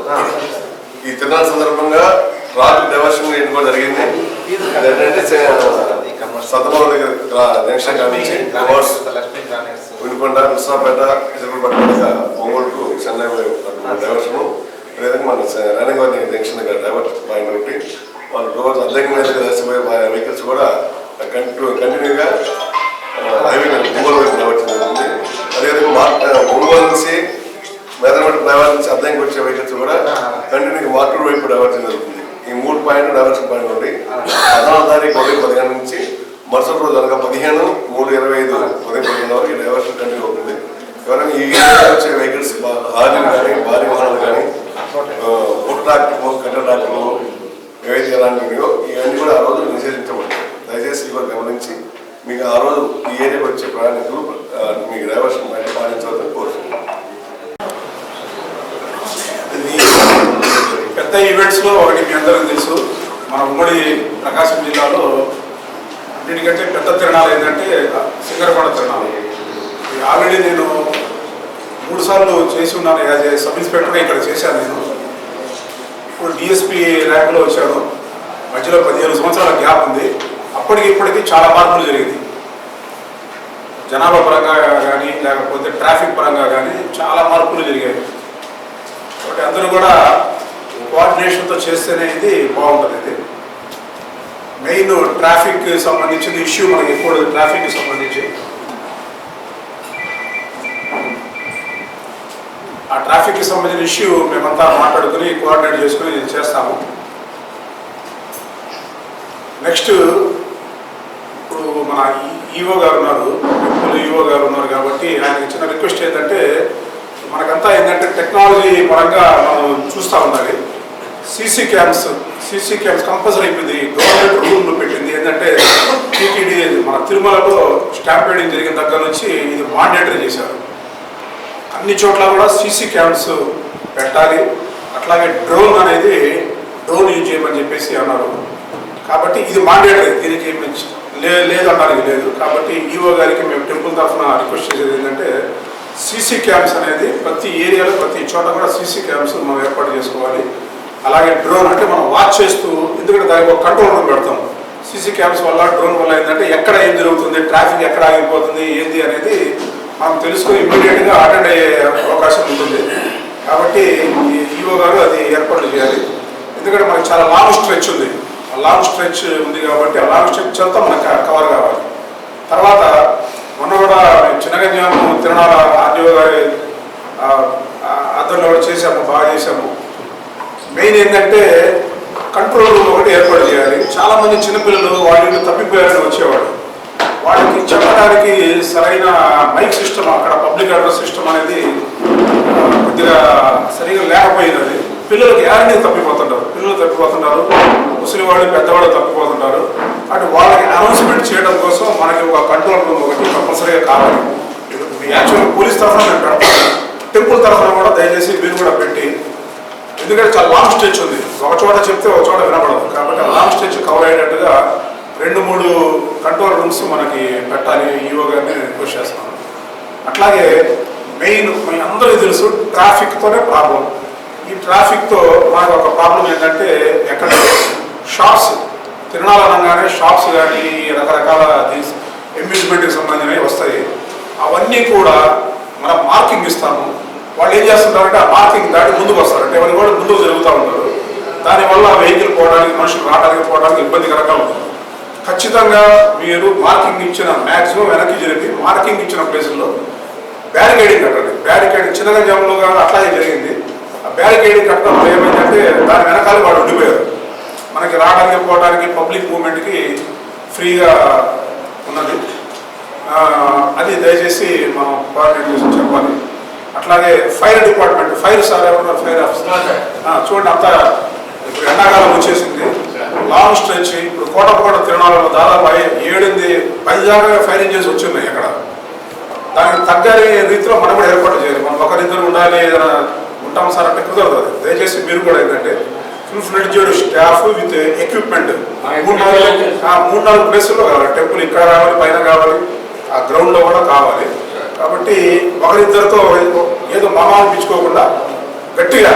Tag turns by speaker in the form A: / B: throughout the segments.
A: ఈ తిరునాళ్ళ సందర్భంగా traffic diversion కూడా జరిగింది. ఏంటంటే సతమల దగ్గర జంక్షన్ కానించి వినుకొండ కృష్ణాపేట ఇసుకపేట ఒంగోలుకు చెన్నై డైవర్షన్, అదేవిధంగా మన రణగోని జంక్షన్ దగ్గర డైవర్ట్ పాయింట్ ఒకటి వాళ్ళు రోజు అద్దెకి మీద దర్శిపోయే వెహికల్స్ కూడా కంటిన్యూగా హైవే ఒంగోలు వైపు డైవర్ట్ జరుగుతుంది. అదేవిధంగా ఒంగోలు నుంచి మెదనపల్లి డైవర్ నుంచి అద్దెకి వచ్చే వెహికల్స్ కూడా కంటిన్యూగా మార్టూరు వైపు డైవర్షన్ జరుగుతుంది. ఈ 3 పాయింట్లు డైవర్షన్ పాయింట్ ఉండి 14వ తారీఖు ఉదయం 10 నుంచి మరుసటి రోజు అనగా 15/3/25 ఉదయం 11 వరకు ఈ డైవర్షన్ కంటిన్యూ అవుతుంది. ఎవరైనా ఈ వచ్చే వెహికల్స్ లారీలు కానీ భారీ వాహనాలు కానీ ఫుడ్ ట్రాక్టర్లు కట్టర్ ట్రాక్టర్లు ఏవైతే ఎలాంటివో ఇవన్నీ కూడా ఆ రోజు నిషేధించబడతాయి. దయచేసి ఇవాళ గమనించి మీకు ఆ రోజు ఈ ఏరియాకి వచ్చే ప్రయాణికులు మీకు డైవర్షన్ పాయింట్ పాటించవద్దని కోరుతున్నాను.
B: పెద్ద ఈవెంట్స్లో ఒకటి మీ అందరికీ తెలుసు, మన ఉమ్మడి ప్రకాశం జిల్లాలో అన్నిటికంటే పెద్ద తిరణాలు ఏంటంటే సింగరకొండ తిరణాలు. ఆల్రెడీ నేను 3 సార్లు చేసి ఉన్నాను. యాజ్ ఏ సబ్ ఇన్స్పెక్టర్గా ఇక్కడ చేశాను. నేను ఇప్పుడు డిఎస్పీ ర్యాంక్లో వచ్చాను. మధ్యలో 15 సంవత్సరాల గ్యాప్ ఉంది. అప్పటికి ఇప్పటికీ చాలా మార్పులు జరిగింది. జనాభా పరంగా కానీ లేకపోతే ట్రాఫిక్ పరంగా కానీ చాలా మార్పులు జరిగాయి. కాబట్టి అందరూ కూడా కోఆర్డినేషన్తో చేస్తేనే ఇది బాగుంటుంది. ఇది మెయిన్ ట్రాఫిక్ సంబంధించిన ఇష్యూ మనకి ఎప్పుడు ట్రాఫిక్ సంబంధించి ఆ ట్రాఫిక్కి సంబంధించిన ఇష్యూ మేమంతా మాట్లాడుకుని కోఆర్డినేట్ చేసుకుని చేస్తాము. నెక్స్ట్ ఇప్పుడు మన ఈఓ గారు ఉన్నారు, ఈఓ గారు ఉన్నారు కాబట్టి ఆయనకి చిన్న రిక్వెస్ట్ ఏంటంటే మనకంతా ఏంటంటే టెక్నాలజీ పరంగా మనం చూస్తూ ఉండాలి. సీసీ క్యామ్స్ కంపల్సరీ అయిపోయింది. గవర్నమెంట్ రూల్ను పెట్టింది ఏంటంటే టీటీడీ మన తిరుమలలో స్టాంపేడింగ్ జరిగిన దగ్గర నుంచి ఇది మాండేటరీ చేశారు. అన్ని చోట్ల కూడా సీసీ క్యామ్స్ పెట్టాలి. అట్లాగే డ్రోన్ యూజ్ చేయమని చెప్పేసి అన్నారు. కాబట్టి ఇది మాండేటరీ, దీనికి లేదు అన్నారు లేదు. కాబట్టి ఈఓ గారికి మేము టెంపుల్ తరఫున రిక్వెస్ట్ చేసేది ఏంటంటే సీసీ క్యామ్స్ అనేది ప్రతి ఏరియాలో ప్రతి చోట కూడా సీసీ క్యామ్స్ మనం ఏర్పాటు చేసుకోవాలి. అలాగే డ్రోన్ అంటే మనం వాచ్ చేస్తూ, ఎందుకంటే దానికి ఒక కంట్రోల్ రూమ్ పెడతాం. సీసీ క్యామ్స్ వల్ల డ్రోన్ వల్ల ఏంటంటే ఎక్కడ ఏం జరుగుతుంది, ట్రాఫిక్ ఎక్కడ ఆగిపోతుంది ఏంది అనేది మనం తెలుసుకుని ఇమ్మీడియట్గా అటెండ్ అయ్యే అవకాశం ఉంటుంది. కాబట్టి ఈఓ గారు అది ఏర్పాటు చేయాలి. ఎందుకంటే మనకి చాలా లాంగ్ స్ట్రెచ్ ఉంది. కాబట్టి ఆ లాంగ్ స్ట్రెచ్ అంతా మనకు కవర్ కావాలి. తర్వాత మొన్న కూడా చిన్నగంజాము తిరణాల ఆర్డీఓ గారి అద్దరిలో కూడా చేసాము, బాగా చేసాము. మెయిన్ ఏంటంటే కంట్రోల్ రూమ్ ఒకటి ఏర్పాటు చేయాలి. చాలామంది చిన్నపిల్లలు వాళ్ళు తప్పిపోయారని వచ్చేవాడు. వాళ్ళకి చెప్పడానికి సరైన మైక్ సిస్టమ్, అక్కడ పబ్లిక్ అడ్రస్ సిస్టమ్ అనేది కొద్దిగా సరిగా లేకపోయినది. పిల్లలకి ఎవరిని తప్పిపోతుంటారు, ముసలి వాళ్ళు పెద్దవాళ్ళు తప్పిపోతుంటారు. అంటే వాళ్ళకి అనౌన్స్మెంట్ చేయడం కోసం మనకి ఒక కంట్రోల్ రూమ్ ఒకటి కంపల్సరీగా కావాలి. యాక్చువల్గా పోలీస్ తరఫున మేము పెడతాము, టెంపుల్ తరఫున కూడా దయచేసి మీరు కూడా పెట్టి, ఎందుకంటే చాలా లాంగ్ స్ట్రెచ్ ఉంది. ఒక చోట చెప్తే ఒక చోట వినపడదు. కాబట్టి ఆ లాంగ్ స్ట్రెచ్ కవర్ అయ్యేటట్టుగా 2-3 కంట్రోల్ రూమ్స్ మనకి పెట్టాలి. ఈఓ గారిని రిక్వెస్ట్ చేస్తున్నాను. అట్లాగే మెయిన్ మీ అందరికీ తెలుసు ట్రాఫిక్తోనే ప్రాబ్లం. ఈ ట్రాఫిక్తో మనకు ఒక ప్రాబ్లం ఏంటంటే ఎక్కడ షాప్స్, తిరణాలు అనగానే షాప్స్ కానీ రకరకాల అమ్యూజ్మెంట్కి సంబంధించినవి వస్తాయి. అవన్నీ కూడా మనం మార్కింగ్ ఇస్తాము. వాళ్ళు ఏం చేస్తుంటారంటే ఆ మార్కింగ్ దాటి ముందుకు వస్తారు. అంటే వాళ్ళు కూడా ముందుకు జరుగుతూ ఉంటారు. దానివల్ల వెహికల్ పోవడానికి, మనుషులు పోవడానికి ఇబ్బందికరంగా ఉంటుంది. ఖచ్చితంగా మీరు మార్కింగ్ ఇచ్చిన మ్యాక్సిమం వెనక్కి జరిపి మార్కింగ్ ఇచ్చిన ప్లేసుల్లో బ్యారికేడింగ్ కట్టండి. బ్యారికేడింగ్ చిన్నగంజాములో అట్లాగే జరిగింది. ఆ బ్యారికేడింగ్ కట్టడంలో ఏమైందంటే దాని వెనకాల వాళ్ళు ఉండిపోయారు. మనకి రావడానికి పోవడానికి పబ్లిక్ మూవ్మెంట్కి ఫ్రీగా ఉన్నది. అది దయచేసి మనం కోఆర్డినేట్ చేసి చెప్పాలి. అట్లాగే ఫైర్ డిపార్ట్మెంట్, ఫైర్ సార్ ఎవరున్నారు, ఫైర్ ఆఫీసర్ చూడండి. అంతా ఇప్పుడు ఎండాకాలం వచ్చేసింది, లాంగ్ స్ట్రెచ్. ఇప్పుడు కోట తిరణాలలో దాదాపు 7-10 దాకా ఫైరింగ్ చేసి వచ్చిన్నాయి. అక్కడ దానికి తగ్గ రీతిలో మనం కూడా ఏర్పాటు చేయాలి. మనం ఒకరిద్దరు ఉండాలి, ఏదైనా ఉంటాం సార్ అంటే కుదరదు. దయచేసి మీరు కూడా ఏంటంటే full fledged staff with equipment 3-4 ప్లేసుల్లో కావాలి. టెంపుల్ ఇక్కడ కావాలి, పైన కావాలి, ఆ గ్రౌండ్లో కూడా కావాలి. కాబట్టి ఒకరిద్దరితో ఏదో మామ అనిపించుకోకుండా గట్టిగా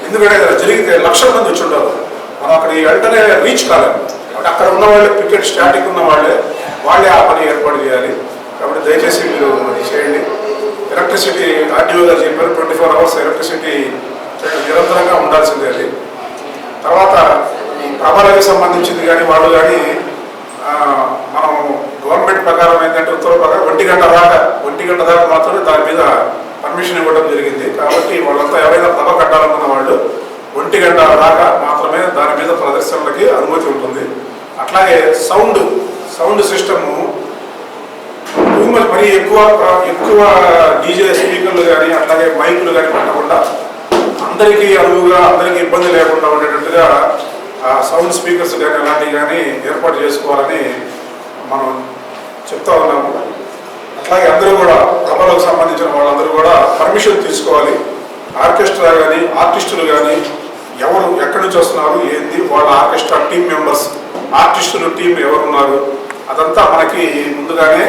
B: ఎందుకంటే జరిగితే లక్షల మంది వచ్చి ఉండరు, మనం అక్కడ వెంటనే రీచ్ కాలేము. కాబట్టి అక్కడ ఉన్న వాళ్ళే, క్రికెట్ స్టాటిక్ ఉన్న వాళ్ళే ఆ పని ఏర్పాటు చేయాలి. కాబట్టి దయచేసి మీరు అది చేయండి. ఎలక్ట్రిసిటీ ఆర్డీఓ గారు చెప్పారు 24 hours ఎలక్ట్రిసిటీ నిరంతరంగా ఉండాల్సిందే. అది తర్వాత ఈ ప్రభాలకు సంబంధించింది కానీ వాళ్ళు కానీ మనం గవర్నమెంట్ ప్రకారం ఏంటంటే ఉత్తర్వుల ప్రకారం 1 గంట దాకా మాత్రమే దాని మీద పర్మిషన్ ఇవ్వడం జరిగింది. కాబట్టి వాళ్ళంతా ఎవరైనా ప్రభ కట్టాలనుకున్న వాళ్ళు 1 గంట దాకా మాత్రమే దాని మీద ప్రదర్శనలకి అనుమతి ఉంటుంది. అట్లాగే సౌండ్ సిస్టము మరి ఎక్కువ డీజే స్పీకర్లు కానీ అట్లాగే మైకులు కానీ పెట్టకుండా అందరికీ అనువుగా, అందరికీ ఇబ్బంది లేకుండా ఉండేటట్టుగా సౌండ్ స్పీకర్స్ కానీ అలాంటివి కానీ ఏర్పాటు చేసుకోవాలని మనం చెప్తా ఉన్నాము. అట్లాగే అందరూ కూడా ప్రభలకు సంబంధించిన వాళ్ళందరూ కూడా పర్మిషన్ తీసుకోవాలి. ఆర్కెస్ట్రా కానీ ఆర్టిస్టులు కానీ ఎవరు ఎక్కడి నుంచి వస్తున్నారు ఏంది, వాళ్ళ ఆర్కెస్ట్రా టీం మెంబర్స్, ఆర్టిస్టులు టీం ఎవరున్నారు, అదంతా మనకి ముందుగానే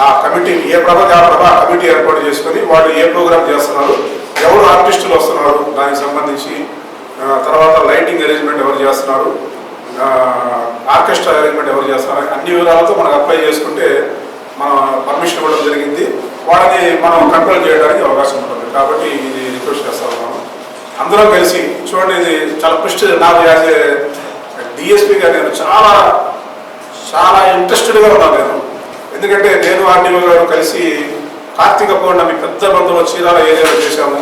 B: ఆ కమిటీ ఏ ప్రభకి ఆ ప్రభ కమిటీ ఏర్పాటు చేసుకొని వాళ్ళు ఏ ప్రోగ్రామ్ చేస్తున్నారు, ఎవరు ఆర్టిస్టులు వస్తున్నారు దానికి సంబంధించి, తర్వాత లైటింగ్ అరేంజ్మెంట్ ఎవరు చేస్తున్నారు, ఆర్కెస్ట్రా అరేంజ్మెంట్ ఎవరు చేస్తున్నారు, అన్ని వివరాలతో మనకు అప్లై చేసుకుంటే మనం పర్మిషన్ ఇవ్వడం జరిగింది. వాళ్ళని మనం కంట్రోల్ చేయడానికి అవకాశం ఉంటుంది. కాబట్టి ఇది రిక్వెస్ట్ చేస్తా ఉన్నాను. అందరం కలిసి చూడండి, ఇది చాలా ప్రెస్టీజ్. నాకు యాజ్ ఏ డిఎస్పీగా నేను చాలా చాలా ఇంట్రెస్టెడ్గా ఉన్నాను నేను. ఎందుకంటే నేను ఆర్డీఓ గారు కలిసి కార్తీక పౌర్ణమి పెద్ద బంధువులు చీరాల ఏరియాలో చేశాము.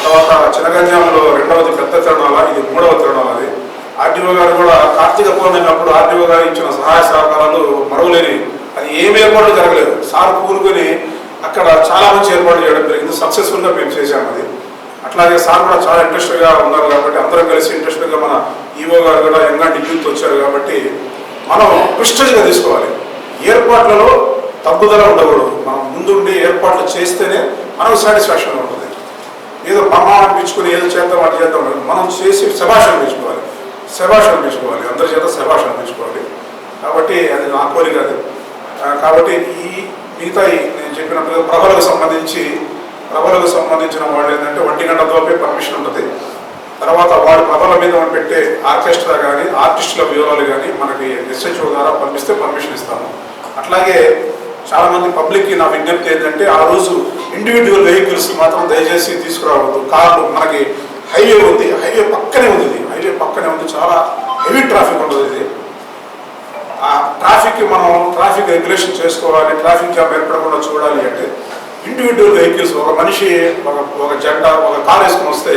B: తర్వాత చినగంజాంలో 2వది పెద్ద తిరణాల, ఇది 3వ తిరణాల. అది ఆర్డీఓ గారు కూడా కార్తీక పౌర్ణమి అప్పుడు ఆర్డీఓ గారు ఇచ్చిన సహాయ సహకారాలు మరవలేని. అది ఏమి ఏర్పాట్లు జరగలేదు, సార్ కూనుకొని అక్కడ చాలా మంచి ఏర్పాటు చేయడం జరిగింది. సక్సెస్ఫుల్గా మేము చేశాము అది. అట్లాగే సార్ కూడా చాలా ఇంట్రెస్ట్గా ఉన్నారు కాబట్టి అందరం కలిసి ఇంట్రెస్ట్గా మన ఈఓ గారు కూడా ఎంగాంటి యూత్ వచ్చారు కాబట్టి మనం ప్రెస్టీజ్గా తీసుకోవాలి. ఏర్పాట్లలో తప్పుదల ఉండకూడదు. మనం ముందుండి ఏర్పాట్లు చేస్తేనే మనకు సాటిస్ఫాక్షన్ ఉంటుంది. ఏదో ప్రమాణం అనిపించుకుని ఏదో చేద్దాం అది చేద్దాం, మనం చేసి శభాష్ అనిపించుకోవాలి, అందరి చేత శభాష్ అనిపించుకోవాలి. కాబట్టి అది నా కోరిక అది. కాబట్టి ఈ మిగతా నేను చెప్పిన ప్రభలకు సంబంధించిన వాళ్ళు ఏంటంటే 1 గంట లోపే పర్మిషన్ ఉంటుంది. తర్వాత వాడు ప్రభల మీద పెట్టే ఆర్కెస్ట్రా కానీ ఆర్టిస్టుల వివరాలు కానీ మనకి ఎస్హెచ్ఓ ద్వారా పంపిస్తే పర్మిషన్ ఇస్తాము. అట్లాగే చాలామంది పబ్లిక్కి నా విజ్ఞప్తి ఏంటంటే ఆ రోజు ఇండివిజువల్ వెహికల్స్ మాత్రం దయచేసి తీసుకురావద్దు. కార్లు, మనకి హైవే ఉంది, హైవే పక్కనే ఉంది, చాలా హెవీ ట్రాఫిక్ ఉంటుంది. ఇది ఆ ట్రాఫిక్కి మనం ట్రాఫిక్ రెగ్యులేషన్ చేసుకోవాలి, ట్రాఫిక్ జామ్ ఏర్పడకుండా చూడాలి అంటే ఇండివిజువల్ వెహికల్స్, ఒక మనిషి ఒక జెండా ఒక కారు వేసుకుని వస్తే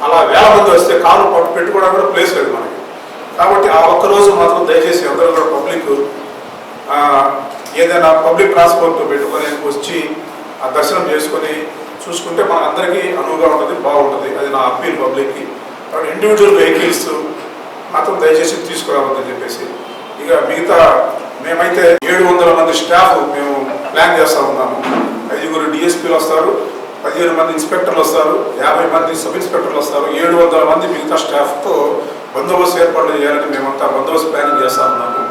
B: అలా వేల మంది వస్తే కారు పెట్టుకోవడానికి కూడా ప్లేస్ లేదు మనకి. కాబట్టి ఆ ఒక్కరోజు మాత్రం దయచేసి అందరూ కూడా పబ్లిక్ ఏదైనా పబ్లిక్ ట్రాన్స్పోర్ట్ పెట్టుకొని వచ్చి ఆ దర్శనం చేసుకొని చూసుకుంటే మన అందరికీ అనువుగా ఉంటుంది, బాగుంటుంది. అది నా అప్పీల్ పబ్లిక్కి. కాబట్టి ఇండివిజువల్ వెహికల్స్ మాత్రం దయచేసి తీసుకురావద్దని చెప్పేసి. ఇక మిగతా మేమైతే 700 మంది స్టాఫ్ మేము ప్లాన్ చేస్తూ ఉన్నాము. 5 డిఎస్పీలు వస్తారు, 15 మంది ఇన్స్పెక్టర్లు వస్తారు, 50 మంది సబ్ ఇన్స్పెక్టర్లు వస్తారు, 700 మంది మిగతా స్టాఫ్తో బందోబస్తు ఏర్పాట్లు చేయాలని మేమంతా బందోబస్తు ప్లానింగ్ చేస్తూ ఉన్నాము.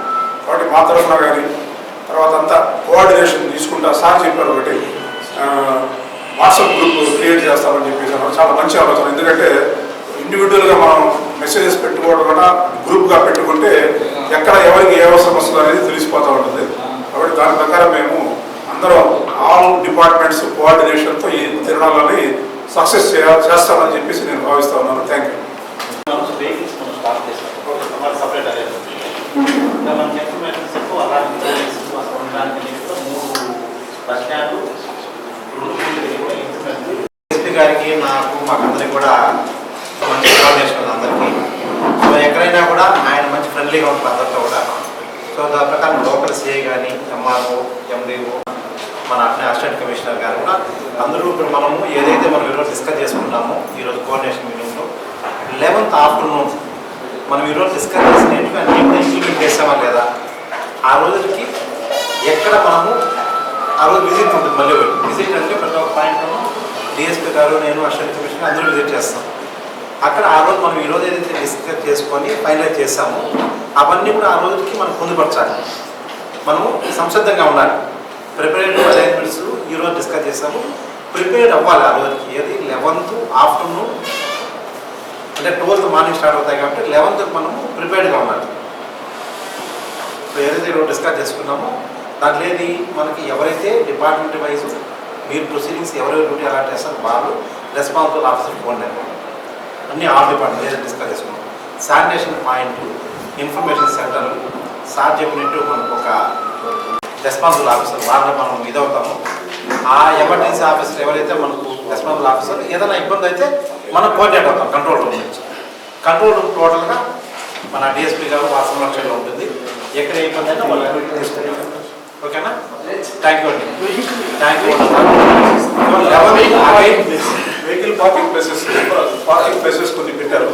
B: కాబట్టి మా తరఫున కానీ తర్వాత అంతా కోఆర్డినేషన్ తీసుకుంటా. సార్ చెప్పారు ఒకటి వాట్సాప్ గ్రూప్ క్రియేట్ చేస్తామని చెప్పేసి చాలా మంచి ఆలోచన. ఎందుకంటే ఇండివిజువల్గా మనం మెసేజెస్ పెట్టుకోవడం కూడా గ్రూప్గా పెట్టుకుంటే ఎక్కడ ఎవరికి ఏ అవసరం వస్తుందో అనేది తెలిసిపోతూ ఉంటుంది. కాబట్టి దాని ప్రకారం మేము అందరం ఆల్ డిపార్ట్మెంట్స్ కోఆర్డినేషన్తో ఈ తిరణాలని సక్సెస్ చేస్తామని చెప్పేసి నేను భావిస్తూ ఉన్నాను. Thank you.
C: గారికి మాకందరికి కూడా మంచి కోఆర్డినేషన్ అందరికీ. సో ఎక్కడైనా కూడా ఆయన మంచి ఫ్రెండ్లీగా ఉంటుంది అందరితో కూడా. సో దాని ప్రకారం లోకల్ సిఐ కానీ ఎంఆర్ఓ ఎండిఓ మన అసిస్టెంట్ కమిషనర్ గారు కూడా అందరూ ఇప్పుడు మనము ఏదైతే మనం ఈరోజు డిస్కస్ చేసుకుంటామో ఈరోజు కోఆర్డినేషన్ మీటింగ్లో 11th afternoon మనం ఈరోజు డిస్కస్ చేసినట్టుగా అన్నీ కూడా ఇంప్లిమెంట్ చేసామా లేదా, ఆ రోజుకి ఎక్కడ మనము ఆ రోజు విజిట్ ఉంటుంది. మళ్ళీ విజిట్ అంటే ప్రతి ఒక్క పాయింట్ డిఎస్పీ గారు నేను అసిస్టెంట్ కమిషనర్ అందరూ విజిట్ చేస్తాం. అక్కడ ఆ రోజు మనం ఈరోజు ఏదైతే డిస్కస్ చేసుకొని ఫైనలైజ్ చేస్తామో అవన్నీ కూడా ఆ రోజుకి మనం పొందుపరచాలి. మనము సంసిద్ధంగా ఉండాలి. ప్రిపేర్డ్ అరేంజ్మెంట్స్ ఈరోజు డిస్కస్ చేస్తాము, ప్రిపేర్డ్ అవ్వాలి ఆ రోజుకి. ఏది 11th afternoon అంటే 12th మార్నింగ్ స్టార్ట్ అవుతాయి కాబట్టి 11th మనము ప్రిపేర్డ్గా ఉండాలి. సో ఏదైతే ఈరోజు డిస్కస్ చేసుకున్నామో దాంట్లో ఏది మనకి ఎవరైతే డిపార్ట్మెంట్ వైజ్ మీరు ప్రొసీడింగ్స్ ఎవరెవరు డ్యూటీ అలాట్ చేస్తారు వాళ్ళు రెస్పాన్సిబుల్ ఆఫీసర్ ఫోన్ నెంబర్ అన్నీ ఆల్ డిపార్ట్మెంట్ ఏదైతే డిస్కస్ చేసుకున్నాం. Sanitation point, information centre, sir చెప్పినట్టు మనకు ఒక రెస్పాన్సిబుల్ ఆఫీసర్ వాళ్ళని మనం ఇదవుతాము. ఆ ఎమర్జెన్సీ ఆఫీసర్ ఎవరైతే మనకు రెస్పాన్సిబుల్ ఆఫీసర్ ఏదైనా ఇబ్బంది అయితే మనం కోఆర్డినేట్ అవుతాం కంట్రోల్ రూమ్ నుంచి. కంట్రోల్ రూమ్ టోటల్గా మన డిఎస్పీ గారు వాళ్ళ సంరక్షణలో ఉంటుంది. ఎక్కడ ఏ ఇబ్బంది అయినా వాళ్ళు తీసుకుంటాం. ఓకేనా? థ్యాంక్ యూ అండి. Thank you.
B: Vehicle parking places కొన్ని పెట్టారు.